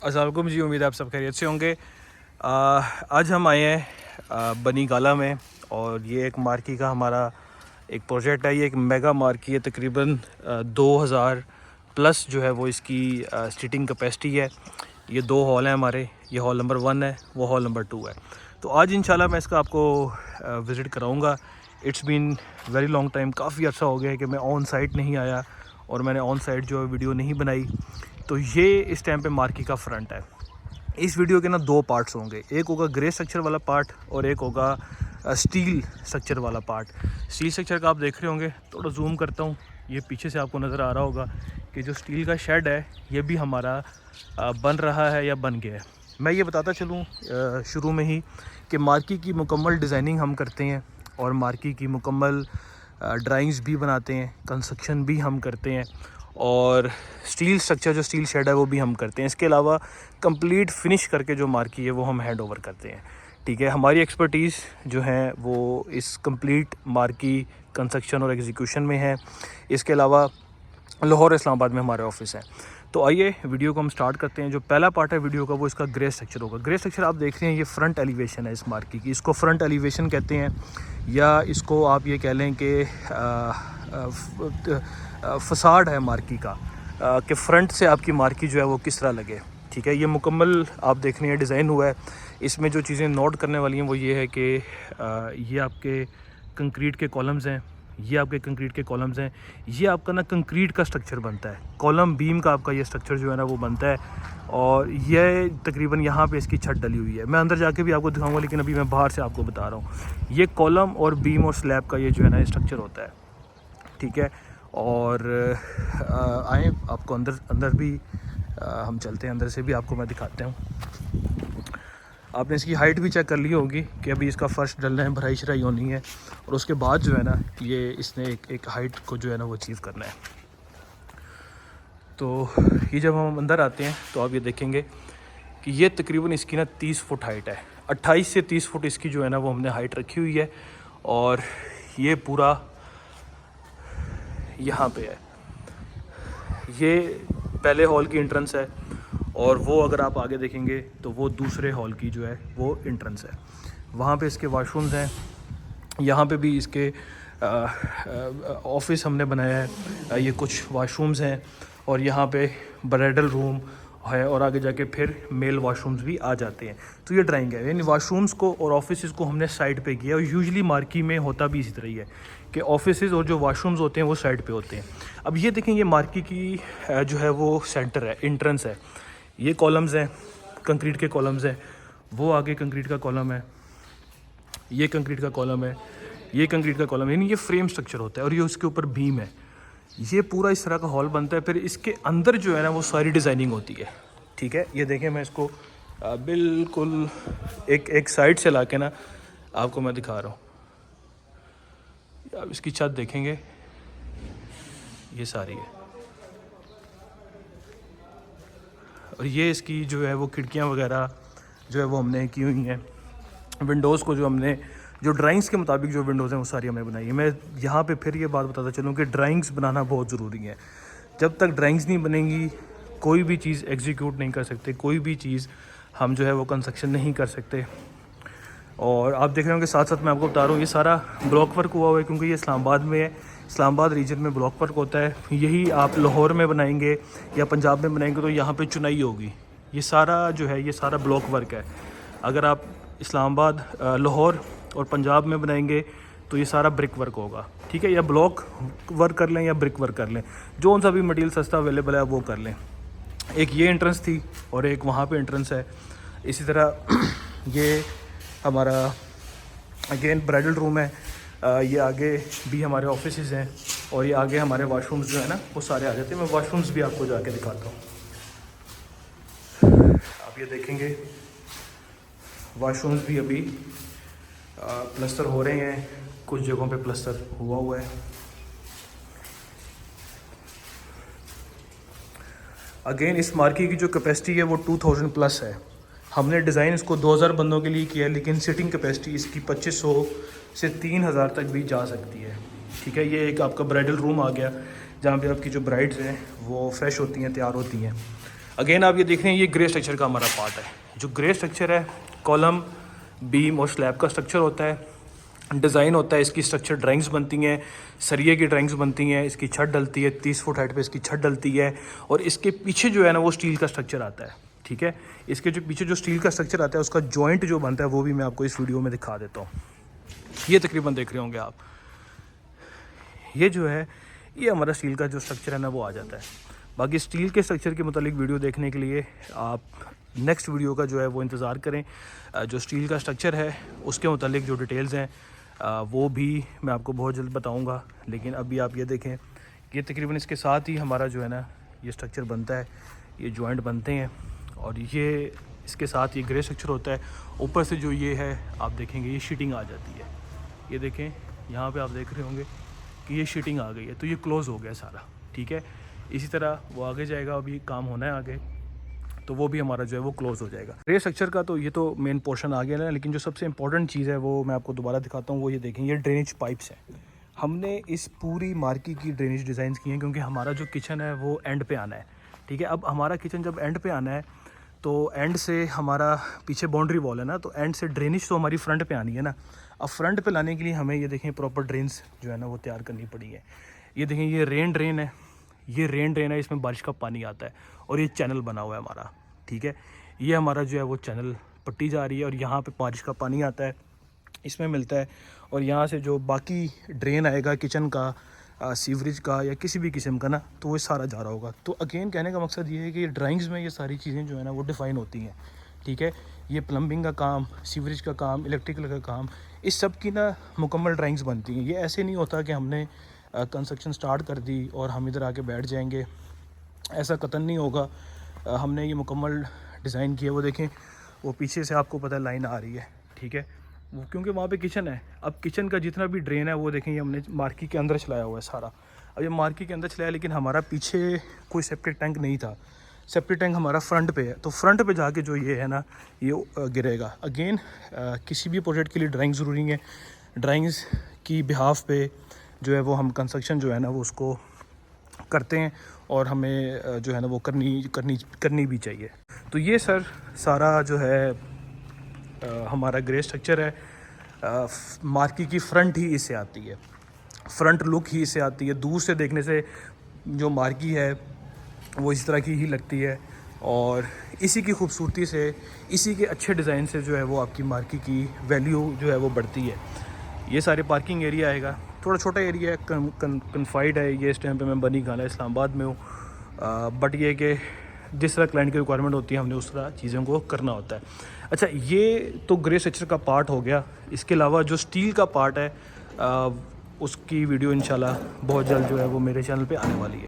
अस्सलाम वालेकुम जी, उम्मीद है आप सब खैरियत से होंगे। आज हम आए हैं बनी गाला में और ये एक मार्की का हमारा एक प्रोजेक्ट है। ये एक मेगा मार्की है, तकरीबन 2000 प्लस जो है वो इसकी सीटिंग कैपेसिटी है। ये 2 हॉल हैं हमारे, ये हॉल नंबर 1 है, वो हॉल नंबर 2 है। तो आज इंशाल्लाह मैं इसका आपको विज़िट कराऊंगा। It's been very long time, काफ़ी अच्छा हो गया है कि मैं ऑन साइट नहीं आया और मैंने ऑन साइट जो है वीडियो नहीं बनाई। तो ये इस टाइम पे मार्की का फ्रंट है। इस वीडियो के ना 2 पार्ट्स होंगे, एक होगा ग्रे स्ट्रक्चर वाला पार्ट और एक होगा स्टील स्ट्रक्चर वाला पार्ट। स्टील स्ट्रक्चर का आप देख रहे होंगे, थोड़ा जूम करता हूँ, ये पीछे से आपको नज़र आ रहा होगा कि जो स्टील का शेड है ये भी हमारा बन रहा है या बन गया है। मैं ये बताता चलूँ शुरू में ही कि मार्की की मुकम्मल डिज़ाइनिंग हम करते हैं और मार्की की मुकम्मल ड्राइंग्स भी बनाते हैं, कंस्ट्रक्शन भी हम करते हैं और स्टील स्ट्रक्चर जो स्टील शेड है वो भी हम करते हैं। इसके अलावा कंप्लीट फिनिश करके जो मार्की है वो हम हैंड ओवर करते हैं। ठीक है, हमारी एक्सपर्टीज़ जो है वो इस कंप्लीट मार्की कंस्ट्रक्शन और एग्जीक्यूशन में है। इसके अलावा लाहौर इस्लामाबाद में हमारे ऑफिस हैं। तो आइए वीडियो को हम स्टार्ट करते हैं। जो पहला पार्ट है वीडियो का वो इसका ग्रे स्ट्रक्चर होगा। ग्रे स्ट्रक्चर आप देख रहे हैं, ये फ्रंट एलिवेशन है इस मार्की की, इसको फ्रंट एलिवेशन कहते हैं या इसको आप ये कह लें कि फसाड है मार्की का, कि फ्रंट से आपकी मार्की जो है वो किस तरह लगे। ठीक है, ये मुकम्मल आप देख रहे हैं डिज़ाइन हुआ है। इसमें जो चीज़ें नोट करने वाली हैं वो ये है कि ये आपके कंक्रीट के कॉलम्स हैं, ये आपके कंक्रीट के कॉलम्स हैं, ये आपका ना कंक्रीट का स्ट्रक्चर बनता है, कॉलम बीम का आपका ये स्ट्रक्चर जो है ना वो बनता है। और ये तकरीबन यहाँ पे इसकी छत डली हुई है। मैं अंदर जाके भी आपको दिखाऊंगा, लेकिन अभी मैं बाहर से आपको बता रहा हूँ। ये कॉलम और बीम और स्लैब का ये जो है ना स्ट्रक्चर होता है। ठीक है, और आए आपको अंदर भी हम चलते हैं, अंदर से भी आपको मैं दिखाते हूँ। आपने इसकी हाइट भी चेक कर ली होगी कि अभी इसका फर्श डलना है, भराई शराई होनी है और उसके बाद जो है ना ये इसने एक हाइट को जो है ना वो अचीव करना है। तो ये जब हम अंदर आते हैं तो आप ये देखेंगे कि ये तकरीबन इसकी ना 30 फुट हाइट है। 28 से 30 फुट इसकी जो है ना वो हमने हाइट रखी हुई है और ये पूरा यहाँ पे है। ये पहले हॉल की एंट्रेंस है और वो अगर आप आगे देखेंगे तो वो दूसरे हॉल की जो है वो एंट्रेंस है। वहाँ पे इसके वाशरूम्स हैं, यहाँ पे भी इसके ऑफिस हमने बनाया है। ये कुछ वाशरूम्स हैं और यहाँ पे ब्राइडल रूम है और आगे जाके फिर मेल वाशरूम्स भी आ जाते हैं। तो ये ड्राइंग है, यानी वाशरूम्स को और ऑफिस को हमने साइड पे किया। और यूजुअली मार्की में होता भी इसी तरह ही है कि ऑफिस और जो वाशरूम्स होते हैं वो साइड पे होते हैं। अब ये देखें, ये मार्की की जो है वो सेंटर है, एंट्रेंस है। ये कॉलम्स हैं, कंक्रीट के कॉलम्स हैं, वो आगे कंक्रीट का कॉलम है, ये कंक्रीट का कॉलम है, ये कंक्रीट का कॉलम है, यानी ये फ्रेम स्ट्रक्चर होता है और ये उसके ऊपर बीम है। ये पूरा इस तरह का हॉल बनता है। फिर इसके अंदर जो है ना वो सारी डिज़ाइनिंग होती है। ठीक है, ये देखें, मैं इसको बिल्कुल एक साइड से ला के ना आपको मैं दिखा रहा हूँ। आप इसकी छत देखेंगे, ये सारी है और ये इसकी जो है वो खिड़कियाँ वगैरह जो है वो हमने की हुई हैं। विंडोज़ को जो हमने जो ड्राइंग्स के मुताबिक जो विंडोज़ हैं वो सारी हमने बनाई है। मैं यहाँ पे फिर ये बात बताता चलूँ कि ड्राइंग्स बनाना बहुत ज़रूरी है। जब तक ड्राइंग्स नहीं बनेंगी कोई भी चीज़ एग्जीक्यूट नहीं कर सकते, कोई भी चीज़ हम जो है वो कंस्ट्रक्शन नहीं कर सकते। और आप देख रहे होंगे साथ साथ मैं आपको बता रहा हूँ, ये सारा ब्लॉक वर्क हुआ हुआ है क्योंकि ये इस्लामाबाद में है। इस्लामाबाद रीजन में ब्लॉक वर्क होता है। यही आप लाहौर में बनाएंगे या पंजाब में बनाएंगे तो यहाँ पे चुनाई होगी। ये सारा जो है ये सारा ब्लॉक वर्क है। अगर आप इस्लामाबाद, लाहौर और पंजाब में बनाएंगे तो ये सारा ब्रिक वर्क होगा। ठीक है, या ब्लॉक वर्क कर लें या ब्रिक वर्क कर लें, जो सा भी मटेरियल सस्ता अवेलेबल है वो कर लें। एक ये एंट्रेंस थी और एक वहाँ पे एंट्रेंस है। इसी तरह ये हमारा अगेन ब्राइडल रूम है। ये आगे भी हमारे ऑफिसेज हैं और ये आगे हमारे वाशरूम्स जो है ना वो सारे आ जाते हैं। मैं वाशरूम्स भी आपको जाके दिखाता हूँ। आप ये देखेंगे वाशरूम्स भी अभी प्लस्तर हो रहे हैं, कुछ जगहों पे प्लस्तर हुआ है। अगेन इस मार्की की जो कैपेसिटी है वो 2000 प्लस है। हमने डिज़ाइन इसको 2000 बंदों के लिए किया है, लेकिन सिटिंग कैपेसिटी इसकी 2500 से 3000 तक भी जा सकती है। ठीक है, ये एक आपका ब्राइडल रूम आ गया जहाँ पे आपकी जो ब्राइड्स हैं वो फ्रेश होती हैं, तैयार होती हैं। अगेन आप ये देख रहे हैं, ये ग्रे स्ट्रक्चर का हमारा पार्ट है। जो ग्रे स्ट्रक्चर है, कॉलम, बीम और स्लैब का स्ट्रक्चर होता है, डिज़ाइन होता है, इसकी स्ट्रक्चर ड्राइंग्स बनती हैं, सरिये की ड्राइंग्स बनती हैं, इसकी छत डलती है, 30 फुट हाइट पे इसकी छत डलती है, और इसके पीछे जो है ना वो स्टील का स्ट्रक्चर आता है। ठीक है, इसके जो पीछे जो स्टील का स्ट्रक्चर आता है उसका जॉइंट जो बनता है वो भी मैं आपको इस वीडियो में दिखा देता हूँ। ये तकरीबन देख रहे होंगे आप, ये जो है ये हमारा स्टील का जो स्ट्रक्चर है ना वो आ जाता है। बाकी स्टील के स्ट्रक्चर के मुतालिक वीडियो देखने के लिए आप नेक्स्ट वीडियो का जो है वो इंतज़ार करें। जो स्टील का स्ट्रक्चर है उसके मुतालिक जो डिटेल्स हैं वो भी मैं आपको बहुत जल्द बताऊंगा। लेकिन अभी आप ये देखें, ये तकरीबन इसके साथ ही हमारा जो है ना ये स्ट्रक्चर बनता है, ये जॉइंट बनते हैं, और ये इसके साथ ये ग्रे स्ट्रक्चर होता है। ऊपर से जो ये है आप देखेंगे ये शीटिंग आ जाती है, ये देखें यहाँ पे आप देख रहे होंगे कि ये शीटिंग आ गई है, तो ये क्लोज़ हो गया सारा। ठीक है, इसी तरह वो आगे जाएगा, अभी काम होना है आगे, तो वो भी हमारा जो है वो क्लोज़ हो जाएगा। ग्रे स्ट्रक्चर का तो ये तो मेन पोर्शन आ गया ना, लेकिन जो सबसे इंपॉर्टेंट चीज़ है वो मैं आपको दोबारा दिखाता हूँ। वो ये देखें, ये ड्रेनेज पाइप्स हैं। हमने इस पूरी मार्की की ड्रेनेज डिज़ाइन की हैं क्योंकि हमारा जो किचन है वो एंड पे आना है। ठीक है, अब हमारा किचन जब एंड पे आना है तो एंड से हमारा पीछे बाउंड्री वॉल है ना, तो एंड से ड्रेनेज तो हमारी फ्रंट पे आनी है ना। अब फ्रंट पे लाने के लिए हमें ये देखें प्रॉपर ड्रेन्स जो है ना वो तैयार करनी पड़ी है। ये देखें, ये रेन ड्रेन है, ये रेन ड्रेन है, इसमें बारिश का पानी आता है, और ये चैनल बना हुआ है हमारा। ठीक है, ये हमारा जो है वो चैनल पट्टी जा रही है, और यहाँ पे बारिश का पानी आता है, इसमें मिलता है, और यहाँ से जो बाकी ड्रेन आएगा किचन का, सीवरेज का या किसी भी किस्म का ना, तो वो सारा जा रहा होगा। तो अगेन कहने का मकसद ये है कि ड्राइंग्स में ये सारी चीज़ें जो है ना वो डिफ़ाइन होती हैं। ठीक है, ये प्लम्बिंग का काम, सीवरेज का काम, इलेक्ट्रिकल का काम, इस सब की ना मुकम्मल ड्राइंग्स बनती हैं। ये ऐसे नहीं होता कि हमने कंस्ट्रक्शन स्टार्ट कर दी और हम इधर आके बैठ जाएंगे, ऐसा कतई नहीं होगा। हमने ये मुकम्मल डिज़ाइन किया। वो देखें, वो पीछे से आपको पता है लाइन आ रही है। ठीक है, वो क्योंकि वहाँ पे किचन है। अब किचन का जितना भी ड्रेन है वो देखें, ये हमने मार्की के अंदर चलाया हुआ है सारा। अब ये मार्की के अंदर चलाया, लेकिन हमारा पीछे कोई सेप्टिक टैंक नहीं था। सेप्टिक टैंक हमारा फ्रंट पे है, तो फ्रंट पे जाके जो ये है ना ये गिरेगा। अगेन किसी भी प्रोजेक्ट के लिए ड्राइंग ज़रूरी है। ड्राइंग्स की बिहाफ पे जो है वो हम कंस्ट्रक्शन जो है ना वो उसको करते हैं, और हमें जो है ना वो करनी भी चाहिए। तो ये सर सारा जो है हमारा ग्रे स्ट्रक्चर है। मार्की की फ्रंट ही इससे आती है, फ्रंट लुक ही इससे आती है। दूर से देखने से जो मार्की है वो इस तरह की ही लगती है, और इसी की खूबसूरती से, इसी के अच्छे डिज़ाइन से जो है वो आपकी मार्की की वैल्यू जो है वो बढ़ती है। ये सारे पार्किंग एरिया आएगा, थोड़ा छोटा एरिया है, कन्फाइड है। ये इस टाइम पे मैं बनी गाला इस्लामाबाद में हूँ, बट ये कि जिस तरह क्लाइंट की रिक्वायरमेंट होती है हमने उस तरह चीज़ों को करना होता है। अच्छा, ये तो ग्रे स्ट्रक्चर का पार्ट हो गया। इसके अलावा जो स्टील का पार्ट है उसकी वीडियो इंशाल्लाह बहुत जल्द जो है वो मेरे चैनल पे आने वाली है।